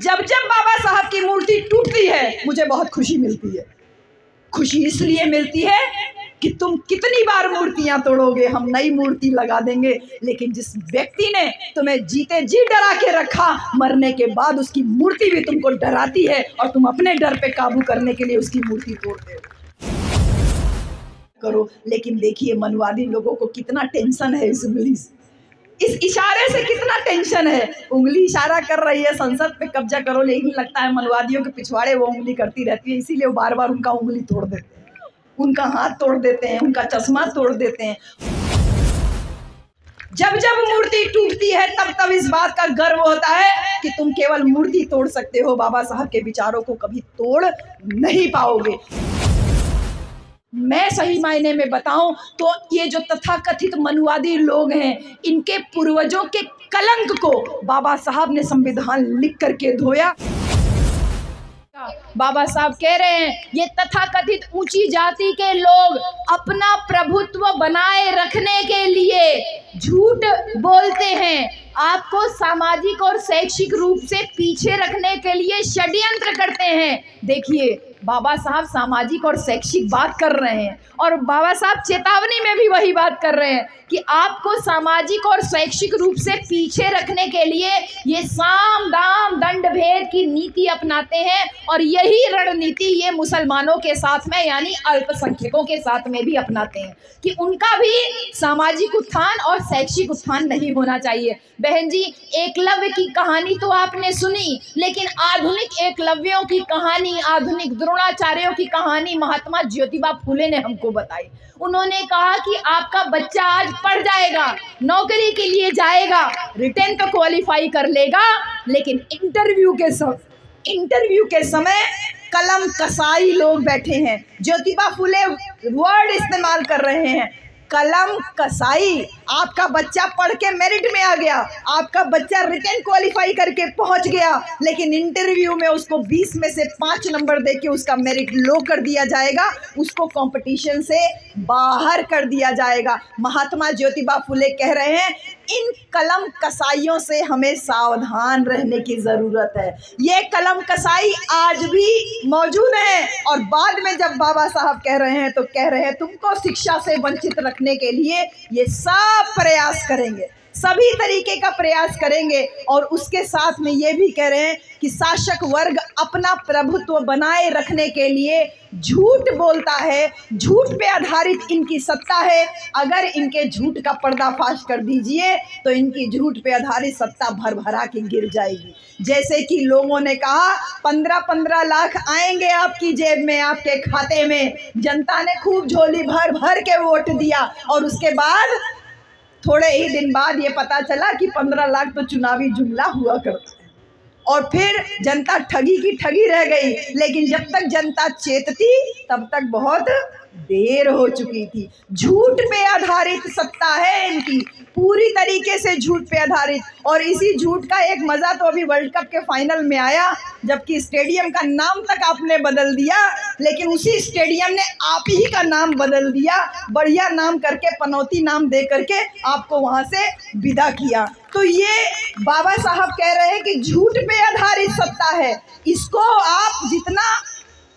जब जब बाबा साहब की मूर्ति टूटती है मुझे बहुत खुशी मिलती है। खुशी इसलिए मिलती है कि तुम कितनी बार मूर्तियां तोड़ोगे, हम नई मूर्ति लगा देंगे, लेकिन जिस व्यक्ति ने तुम्हें जीते जी डरा के रखा, मरने के बाद उसकी मूर्ति भी तुमको डराती है और तुम अपने डर पे काबू करने के लिए उसकी मूर्ति तोड़ते हो। करो, लेकिन देखिए मनवादी लोगों को कितना टेंशन है इस उंगली से, इस इशारे से कितना टेंशन है। उंगली इशारा कर रही है संसद पे कब्जा करो, लेकिन लगता है मनवादियों के पिछवाड़े वो उंगली करती रहती है, इसीलिए वो बार बार उनका उंगली तोड़ देते हैं, उनका हाथ तोड़ देते हैं, उनका चश्मा तोड़ देते हैं। जब जब मूर्ति टूटती है तब तब इस बात का गर्व होता है कि तुम केवल मूर्ति तोड़ सकते हो, बाबा साहब के विचारों को कभी तोड़ नहीं पाओगे। मैं सही मायने में बताऊं तो ये जो तथाकथित मनुवादी लोग हैं, इनके पूर्वजों के कलंक को बाबा साहब ने संविधान लिख करके धोया। बाबा साहब कह रहे हैं ये तथाकथित ऊंची जाति के लोग अपना प्रभुत्व बनाए रखने के लिए झूठ बोलते हैं, आपको सामाजिक और शैक्षिक रूप से पीछे रखने के लिए षड्यंत्र करते हैं। देखिए बाबा साहब सामाजिक और शैक्षिक बात कर रहे हैं और बाबा साहब चेतावनी में भी वही बात कर रहे हैं कि आपको सामाजिक और शैक्षिक रूप से पीछे रखने के लिए ये साम दाम दंड भेद की नीति अपनाते हैं और यही रणनीति ये मुसलमानों के साथ में यानी अल्पसंख्यकों के साथ में भी अपनाते हैं कि उनका भी सामाजिक उत्थान और शैक्षिक उत्थान नहीं होना चाहिए। बहन जी, एकलव्य की कहानी तो आपने सुनी, लेकिन आधुनिक एकलव्यों की कहानी, आधुनिक द्रोणाचार्यों की कहानी महात्मा ज्योतिबा फुले ने हमको बताई। उन्होंने कहा कि आपका बच्चा आज पढ़ जाएगा, नौकरी के लिए जाएगा, रिटेन तो क्वालिफाई कर लेगा, लेकिन इंटरव्यू के समय कलम कसाई लोग बैठे हैं। ज्योतिबा फुले वर्ड इस्तेमाल कर रहे हैं, कलम कसाई। आपका बच्चा पढ़ के मेरिट में आ गया, आपका बच्चा रिटेन क्वालिफाई करके पहुंच गया, लेकिन इंटरव्यू में उसको 20 में से 5 नंबर देके उसका मेरिट लो कर दिया जाएगा, उसको कंपटीशन से बाहर कर दिया जाएगा। महात्मा ज्योतिबा फुले कह रहे हैं इन कलम कसाइयों से हमें सावधान रहने की ज़रूरत है। ये कलम कसाई आज भी मौजूद है और बाद में जब बाबा साहब कह रहे हैं तो कह रहे हैं तुमको शिक्षा से वंचित रखने के लिए ये सब प्रयास करेंगे, सभी तरीके का प्रयास करेंगे। और उसके साथ में ये भी कह रहे हैं कि शासक वर्ग अपना प्रभुत्व बनाए रखने के लिए झूठ बोलता है, झूठ पे आधारित इनकी सत्ता है। अगर इनके झूठ का पर्दाफाश कर दीजिए तो इनकी झूठ पे आधारित सत्ता भर भरा के गिर जाएगी। जैसे कि लोगों ने कहा 15-15 लाख आएंगे आपकी जेब में, आपके खाते में। जनता ने खूब झोली भर भर के वोट दिया और उसके बाद थोड़े ही दिन बाद ये पता चला कि 15 लाख तो चुनावी जुमला हुआ करता है और फिर जनता ठगी की ठगी रह गई। लेकिन जब तक जनता चेतती तब तक बहुत देर हो चुकी थी। झूठ पे आधारित सत्ता है इनकी, पूरी तरीके से झूठ पे आधारित। और इसी झूठ का एक मज़ा तो अभी वर्ल्ड कप के फाइनल में आया, जबकि स्टेडियम का नाम तक आपने बदल दिया, लेकिन उसी स्टेडियम ने आप ही का नाम बदल दिया, बढ़िया नाम करके, पनौती नाम दे करके आपको वहाँ से विदा किया। तो ये बाबा साहब कह रहे हैं कि झूठ पे आधारित सत्ता है, इसको आप जितना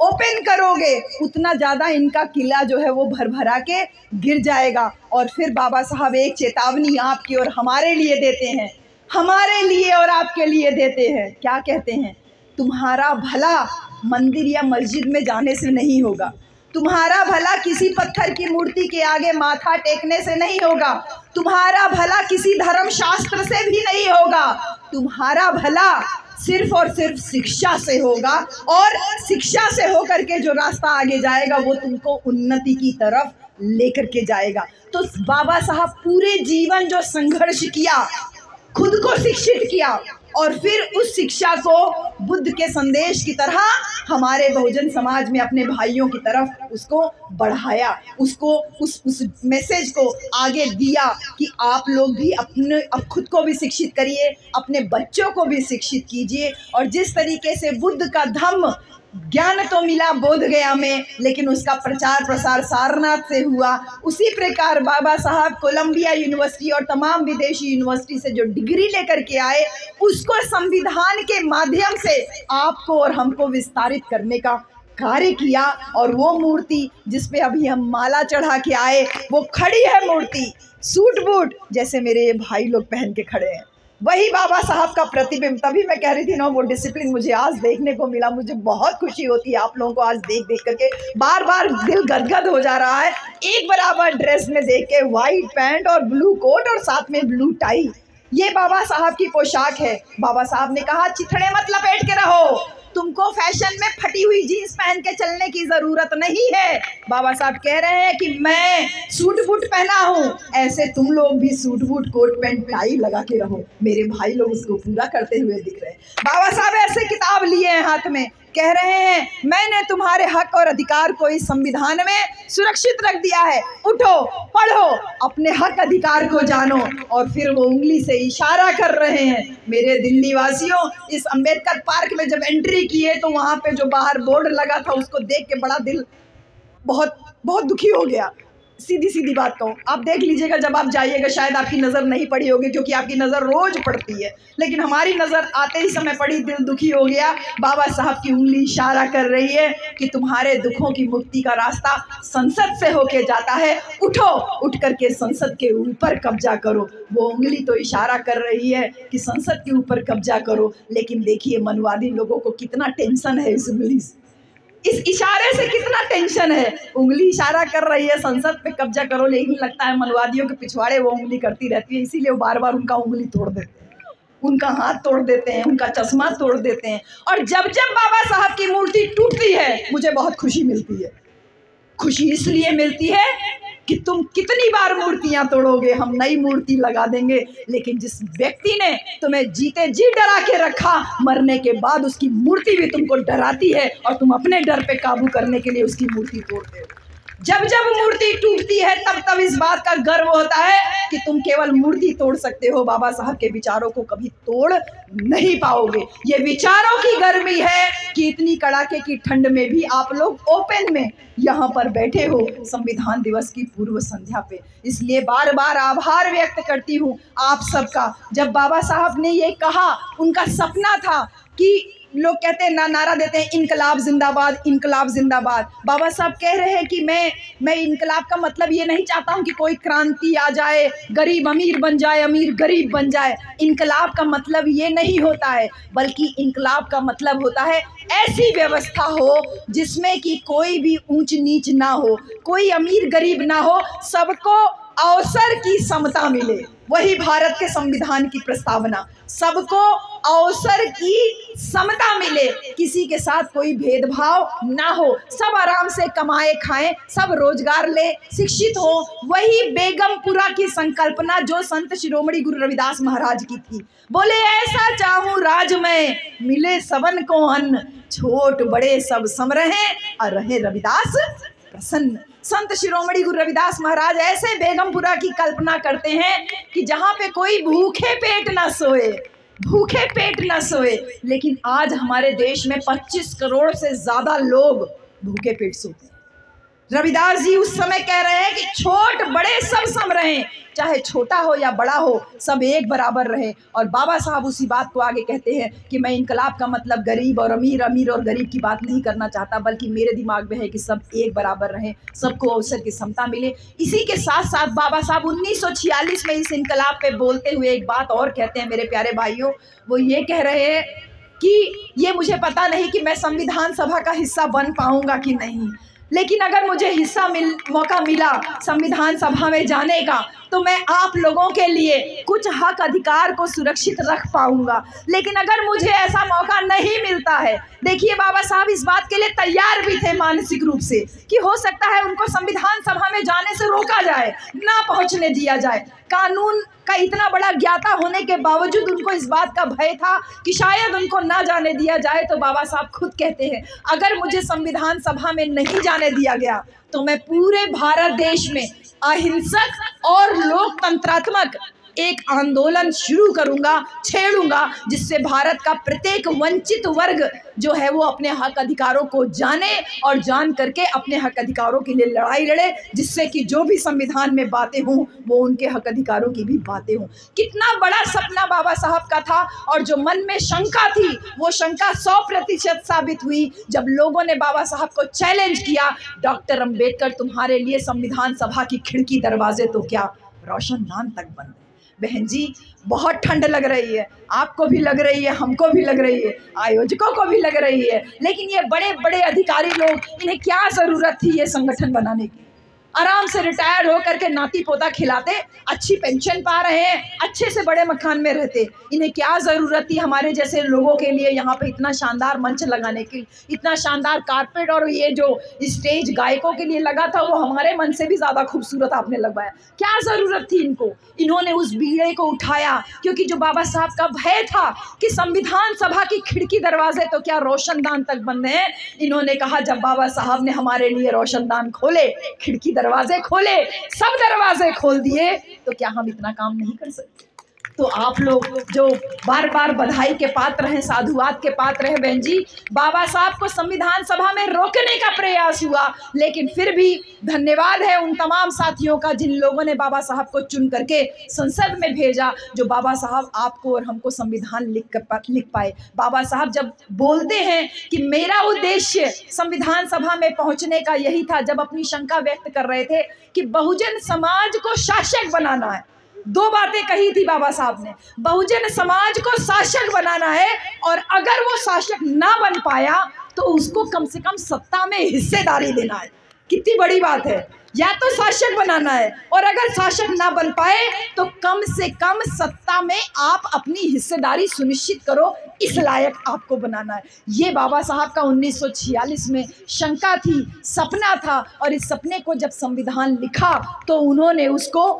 ओपन करोगे उतना ज़्यादा इनका किला जो है वो भर भरा के गिर जाएगा। और फिर बाबा साहब एक चेतावनी आपकी और हमारे लिए देते हैं, हमारे लिए और आपके लिए देते हैं। क्या कहते हैं? तुम्हारा भला मंदिर या मस्जिद में जाने से नहीं होगा, तुम्हारा भला किसी पत्थर की मूर्ति के आगे माथा टेकने से नहीं होगा, तुम्हारा भला किसी धर्म शास्त्र से भी नहीं होगा, तुम्हारा भला सिर्फ और सिर्फ शिक्षा से होगा। और शिक्षा से होकर के जो रास्ता आगे जाएगा वो तुमको उन्नति की तरफ लेकर के जाएगा। तो बाबा साहब पूरे जीवन जो संघर्ष किया, खुद को शिक्षित किया और फिर उस शिक्षा को बुद्ध के संदेश की तरह हमारे बहुजन समाज में अपने भाइयों की तरफ उसको बढ़ाया, उसको उस मैसेज को आगे दिया कि आप लोग भी अब खुद को भी शिक्षित करिए, अपने बच्चों को भी शिक्षित कीजिए। और जिस तरीके से बुद्ध का धम्म ज्ञान तो मिला बोध गया में, लेकिन उसका प्रचार प्रसार सारनाथ से हुआ, उसी प्रकार बाबा साहब कोलंबिया यूनिवर्सिटी और तमाम विदेशी यूनिवर्सिटी से जो डिग्री लेकर के आए उसको संविधान के माध्यम से आपको और हमको विस्तारित करने का कार्य किया। और वो मूर्ति जिस पे अभी हम माला चढ़ा के आए, वो खड़ी है मूर्ति, सूट बूट जैसे मेरे ये भाई लोग पहन के खड़े हैं, वही बाबा साहब का प्रतिबिंब। तभी मैं कह रही थी ना, वो डिसिप्लिन मुझे आज देखने को मिला। मुझे बहुत खुशी होती है आप लोगों को आज देख देख करके, बार बार दिल गदगद हो जा रहा है। एक बराबर ड्रेस में देख के, वाइट पैंट और ब्लू कोट और साथ में ब्लू टाई, ये बाबा साहब की पोशाक है। बाबा साहब ने कहा चिथड़े मत लपेट के रहो, तुमको फैशन में फटी हुई जीन्स पहन के चलने की जरूरत नहीं है। बाबा साहब कह रहे हैं कि मैं सूट बूट पहना हूँ, ऐसे तुम लोग भी suit boot coat pant tie लगा के रहो। मेरे भाई लोग उसको पूरा करते हुए दिख रहे हैं। बाबा साहब ऐसे किताब लिए हैं हाथ में, कह रहे हैं मैंने तुम्हारे हक और अधिकार को इस संविधान में सुरक्षित रख दिया है, उठो पढ़ो, अपने हक अधिकार को जानो। और फिर वो उंगली से इशारा कर रहे हैं। मेरे दिल्ली वासियों, इस अंबेडकर पार्क में जब एंट्री किए तो वहाँ पे जो बाहर बोर्ड लगा था उसको देख के बड़ा दिल बहुत बहुत दुखी हो गया। सीधी सीधी बात कहूँ, आप देख लीजिएगा जब आप जाइएगा, शायद आपकी नज़र नहीं पड़ी होगी क्योंकि आपकी नज़र रोज पड़ती है, लेकिन हमारी नज़र आते ही समय पड़ी, दिल दुखी हो गया। बाबा साहब की उंगली इशारा कर रही है कि तुम्हारे दुखों की मुक्ति का रास्ता संसद से होके जाता है, उठो, उठ करके संसद के ऊपर कब्जा करो। वो उंगली तो इशारा कर रही है कि संसद के ऊपर कब्जा करो, लेकिन देखिए मनवादी लोगों को कितना टेंशन है इस उंगली से, इस इशारे से कितना टेंशन है। उंगली इशारा कर रही है संसद पे कब्जा करो, लेकिन लगता है मनवादियों के पिछवाड़े वो उंगली करती रहती है, इसीलिए वो बार बार उनका उंगली तोड़ देते हैं, उनका हाथ तोड़ देते हैं, उनका चश्मा तोड़ देते हैं। और जब जब बाबा साहब की मूर्ति टूटती है मुझे बहुत खुशी मिलती है। खुशी इसलिए मिलती है कि तुम कितनी बार मूर्तियां तोड़ोगे, हम नई मूर्ति लगा देंगे, लेकिन जिस व्यक्ति ने तुम्हें जीते जी डरा के रखा, मरने के बाद उसकी मूर्ति भी तुमको डराती है और तुम अपने डर पे काबू करने के लिए उसकी मूर्ति तोड़ते हो। जब जब मूर्ति टूटती है तब तब इस बात का गर्व होता है कि तुम केवल मूर्ति तोड़ सकते हो, बाबा साहब के विचारों को कभी तोड़ नहीं पाओगे। ये विचारों की गर्मी है कि इतनी कड़ाके की ठंड में भी आप लोग ओपन में यहाँ पर बैठे हो संविधान दिवस की पूर्व संध्या पे। इसलिए बार बार आभार व्यक्त करती हूँ आप सबका। जब बाबा साहब ने ये कहा, उनका सपना था कि लोग कहते हैं ना, नारा देते हैं इनकलाब जिंदाबाद, इनकलाब जिंदाबाद। बाबा साहब कह रहे हैं कि मैं इनकलाब का मतलब ये नहीं चाहता हूँ कि कोई क्रांति आ जाए, गरीब अमीर बन जाए, अमीर गरीब बन जाए। इनकलाब का मतलब ये नहीं होता है, बल्कि इनकलाब का मतलब होता है ऐसी व्यवस्था हो जिसमें कि कोई भी ऊंच नीच ना हो, कोई अमीर गरीब ना हो, सबको अवसर की समता मिले। वही भारत के संविधान की प्रस्तावना, सबको अवसर की समता मिले, किसी के साथ कोई भेदभाव ना हो, सब आराम से कमाए खाएं, सब रोजगार ले, शिक्षित हो। वही बेगमपुरा की संकल्पना जो संत शिरोमणि गुरु रविदास महाराज की थी। बोले ऐसा चाहूं राज में, मिले सबन को अन्न, छोट बड़े सब सम रहे और रहे रविदास प्रसन्न। संत शिरोमणि गुरु रविदास महाराज ऐसे बेगमपुरा की कल्पना करते हैं कि जहाँ पे कोई भूखे पेट ना सोए, भूखे पेट ना सोए। लेकिन आज हमारे देश में 25 करोड़ से ज्यादा लोग भूखे पेट सोते हैं। रविदास जी उस समय कह रहे हैं कि छोट बड़े सब सम रहें, चाहे छोटा हो या बड़ा हो, सब एक बराबर रहे। और बाबा साहब उसी बात को आगे कहते हैं कि मैं इनकलाब का मतलब गरीब और अमीर, अमीर और गरीब की बात नहीं करना चाहता, बल्कि मेरे दिमाग में है कि सब एक बराबर रहें, सबको अवसर की समता मिले। इसी के साथ साथ बाबा साहब 1946 में इस इनकलाब पे बोलते हुए एक बात और कहते हैं मेरे प्यारे भाइयों। वो ये कह रहे हैं कि ये मुझे पता नहीं कि मैं संविधान सभा का हिस्सा बन पाऊंगा कि नहीं, लेकिन अगर मुझे मौका मिला संविधान सभा में जाने का, तो मैं आप लोगों के लिए कुछ हक अधिकार को सुरक्षित रख पाऊंगा। लेकिन अगर मुझे ऐसा मौका नहीं मिलता है, देखिए बाबा साहब इस बात के लिए तैयार भी थे मानसिक रूप से कि हो सकता है उनको संविधान सभा में जाने से रोका जाए, ना पहुंचने दिया जाए। कानून का इतना बड़ा ज्ञाता होने के बावजूद उनको इस बात का भय था कि शायद उनको ना जाने दिया जाए। तो बाबा साहब खुद कहते हैं, अगर मुझे संविधान सभा में नहीं जाने दिया गया तो मैं पूरे भारत देश में अहिंसक और लोकतंत्रात्मक एक आंदोलन शुरू करूंगा, छेड़ूंगा, जिससे भारत का प्रत्येक वंचित वर्ग जो है वो अपने हक अधिकारों को जाने और जान करके अपने हक अधिकारों के लिए लड़ाई लड़े, जिससे कि जो भी संविधान में बातें हों वो उनके हक अधिकारों की भी बातें हों। कितना बड़ा सपना बाबा साहब का था, और जो मन में शंका थी वो शंका 100% साबित हुई जब लोगों ने बाबा साहब को चैलेंज किया, डॉक्टर अंबेडकर तुम्हारे लिए संविधान सभा की खिड़की दरवाजे तो क्या रोशनदान तक बंद है। बहन जी, बहुत ठंड लग रही है, आपको भी लग रही है, हमको भी लग रही है, आयोजकों को भी लग रही है, लेकिन ये बड़े बड़े अधिकारी लोग, इन्हें क्या ज़रूरत थी ये संगठन बनाने की? आराम से रिटायर हो करके नाती पोता खिलाते, अच्छी पेंशन पा रहे हैं, अच्छे से बड़े मकान में रहते। इन्हें क्या ज़रूरत थी हमारे जैसे लोगों के लिए यहाँ पे इतना शानदार मंच लगाने की, इतना शानदार कारपेट, और ये जो स्टेज गायकों के लिए लगा था वो हमारे मन से भी ज़्यादा खूबसूरत आपने लगवाया। क्या ज़रूरत थी इनको? इन्होंने उस बीड़े को उठाया क्योंकि जो बाबा साहब का भय था कि संविधान सभा की खिड़की दरवाजे तो क्या रोशनदान तक बंद हैं, इन्होंने कहा जब बाबा साहब ने हमारे लिए रोशनदान खोले, खिड़की दरवाजे खोले, सब दरवाजे खोल दिए, तो क्या हम इतना काम नहीं कर सकते? तो आप लोग जो बार बार बधाई के पात्र हैं, साधुवाद के पात्र हैं, बहन जी, बाबा साहब को संविधान सभा में रोकने का प्रयास हुआ, लेकिन फिर भी धन्यवाद है उन तमाम साथियों का जिन लोगों ने बाबा साहब को चुन करके संसद में भेजा, जो बाबा साहब आपको और हमको संविधान लिख पाए। बाबा साहब जब बोलते हैं कि मेरा उद्देश्य संविधान सभा में पहुंचने का यही था, जब अपनी शंका व्यक्त कर रहे थे कि बहुजन समाज को शासक बनाना है, दो बातें कही थी बाबा साहब ने, बहुजन समाज को शासक बनाना है, और अगर वो शासक ना बन पाया तो उसको कम से कम सत्ता में हिस्सेदारी देना है। कितनी बड़ी बात है, या तो शासक बनाना है, और अगर शासक ना बन पाए तो कम से कम सत्ता में आप अपनी हिस्सेदारी सुनिश्चित करो, इस लायक आपको बनाना है। ये बाबा साहब का 1946 में शंका थी, सपना था, और इस सपने को जब संविधान लिखा तो उन्होंने उसको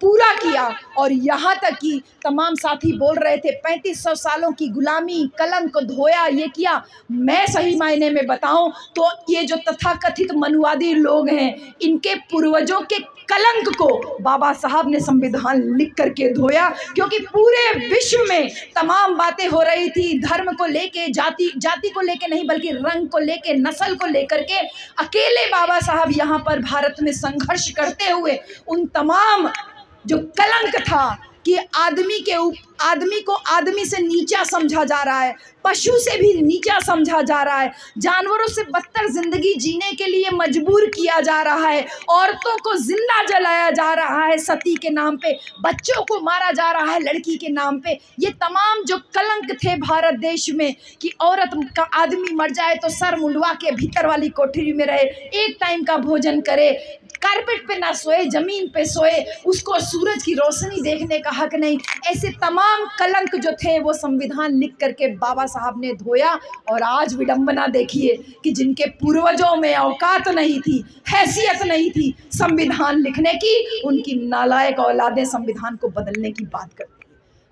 पूरा किया। और यहाँ तक कि तमाम साथी बोल रहे थे 3500 सालों की गुलामी, कलंक धोया, ये किया। मैं सही मायने में बताऊं तो ये जो तथाकथित मनुवादी लोग हैं, इनके पूर्वजों के कलंक को बाबा साहब ने संविधान लिख करके धोया, क्योंकि पूरे विश्व में तमाम बातें हो रही थी धर्म को लेके, जाति को लेके नहीं, बल्कि रंग को लेके, नस्ल को लेकर के। अकेले बाबा साहब यहाँ पर भारत में संघर्ष करते हुए उन तमाम जो कलंक था कि आदमी को आदमी से नीचा समझा जा रहा है, पशु से भी नीचा समझा जा रहा है, जानवरों से बदतर जिंदगी जीने के लिए मजबूर किया जा रहा है, औरतों को जिंदा जलाया जा रहा है सती के नाम पे, बच्चों को मारा जा रहा है लड़की के नाम पे। ये तमाम जो कलंक थे भारत देश में कि औरत का आदमी मर जाए तो सर मुंडवा के भीतर वाली कोठरी में रहे, एक टाइम का भोजन करे, कारपेट पे ना सोए, जमीन पे सोए, उसको सूरज की रोशनी देखने का हक नहीं। ऐसे तमाम कलंक जो थे वो संविधान लिख करके बाबा साहब ने धोया। और आज विडंबना देखिए कि जिनके पूर्वजों में औकात नहीं थी, हैसियत नहीं थी संविधान लिखने की, उनकी नालायक औलादें संविधान को बदलने की बात करती।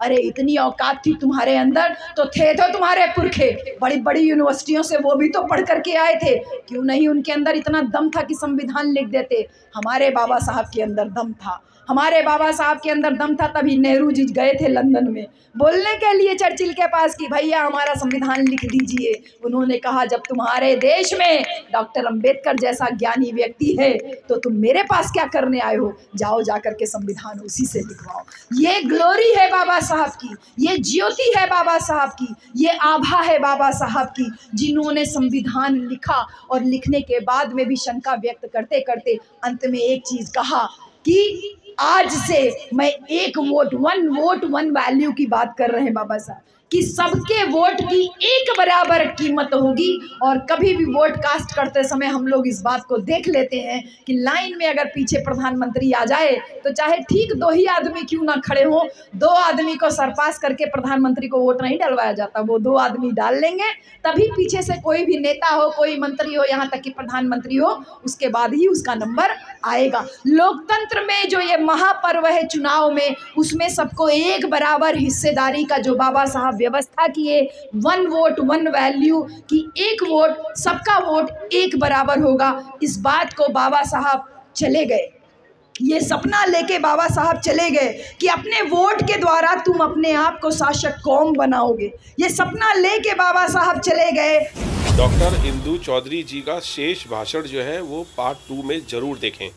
अरे इतनी औकात थी तुम्हारे अंदर तो थे तो तुम्हारे पुरखे बड़ी बड़ी यूनिवर्सिटियों से, वो भी तो पढ़ करके आए थे, क्यों नहीं उनके अंदर इतना दम था कि संविधान लिख देते? हमारे बाबा साहब के अंदर दम था, हमारे बाबा साहब के अंदर दम था, तभी नेहरू जी गए थे लंदन में बोलने के लिए चर्चिल के पास कि भैया हमारा संविधान लिख दीजिए। उन्होंने कहा जब तुम्हारे देश में डॉक्टर अंबेडकर जैसा ज्ञानी व्यक्ति है तो तुम मेरे पास क्या करने आए हो, जाओ जाकर के संविधान उसी से लिखवाओ। ये ग्लोरी है बाबा साहब की, ये ज्योति है बाबा साहब की, ये आभा है बाबा साहब की, जिन्होंने संविधान लिखा और लिखने के बाद में भी शंका व्यक्त करते करते अंत में एक चीज कहा कि आज से मैं एक वोट, वन वैल्यू की बात कर रहे हैं बाबा साहब, कि सबके वोट की एक बराबर कीमत होगी। और कभी भी वोट कास्ट करते समय हम लोग इस बात को देख लेते हैं कि लाइन में अगर पीछे प्रधानमंत्री आ जाए तो चाहे ठीक 2 ही आदमी क्यों ना खड़े हों, 2 आदमी को सरपास करके प्रधानमंत्री को वोट नहीं डलवाया जाता, वो 2 आदमी डाल लेंगे, तभी पीछे से कोई भी नेता हो, कोई मंत्री हो, यहाँ तक कि प्रधानमंत्री हो, उसके बाद ही उसका नंबर आएगा। लोकतंत्र में जो ये महापर्व है चुनाव में, उसमें सबको एक बराबर हिस्सेदारी का जो बाबा साहब व्यवस्था किए, 1 वोट 1 वैल्यू की, एक वोट सबका वोट एक बराबर होगा, इस बात को बाबा साहब चले गए। ये सपना लेके बाबा साहब चले गए कि अपने वोट के द्वारा तुम अपने आप को शासक कौम बनाओगे। ये सपना लेके बाबा साहब चले गए। डॉक्टर इंदु चौधरी जी का शेष भाषण जो है वो पार्ट 2 में जरूर देखें।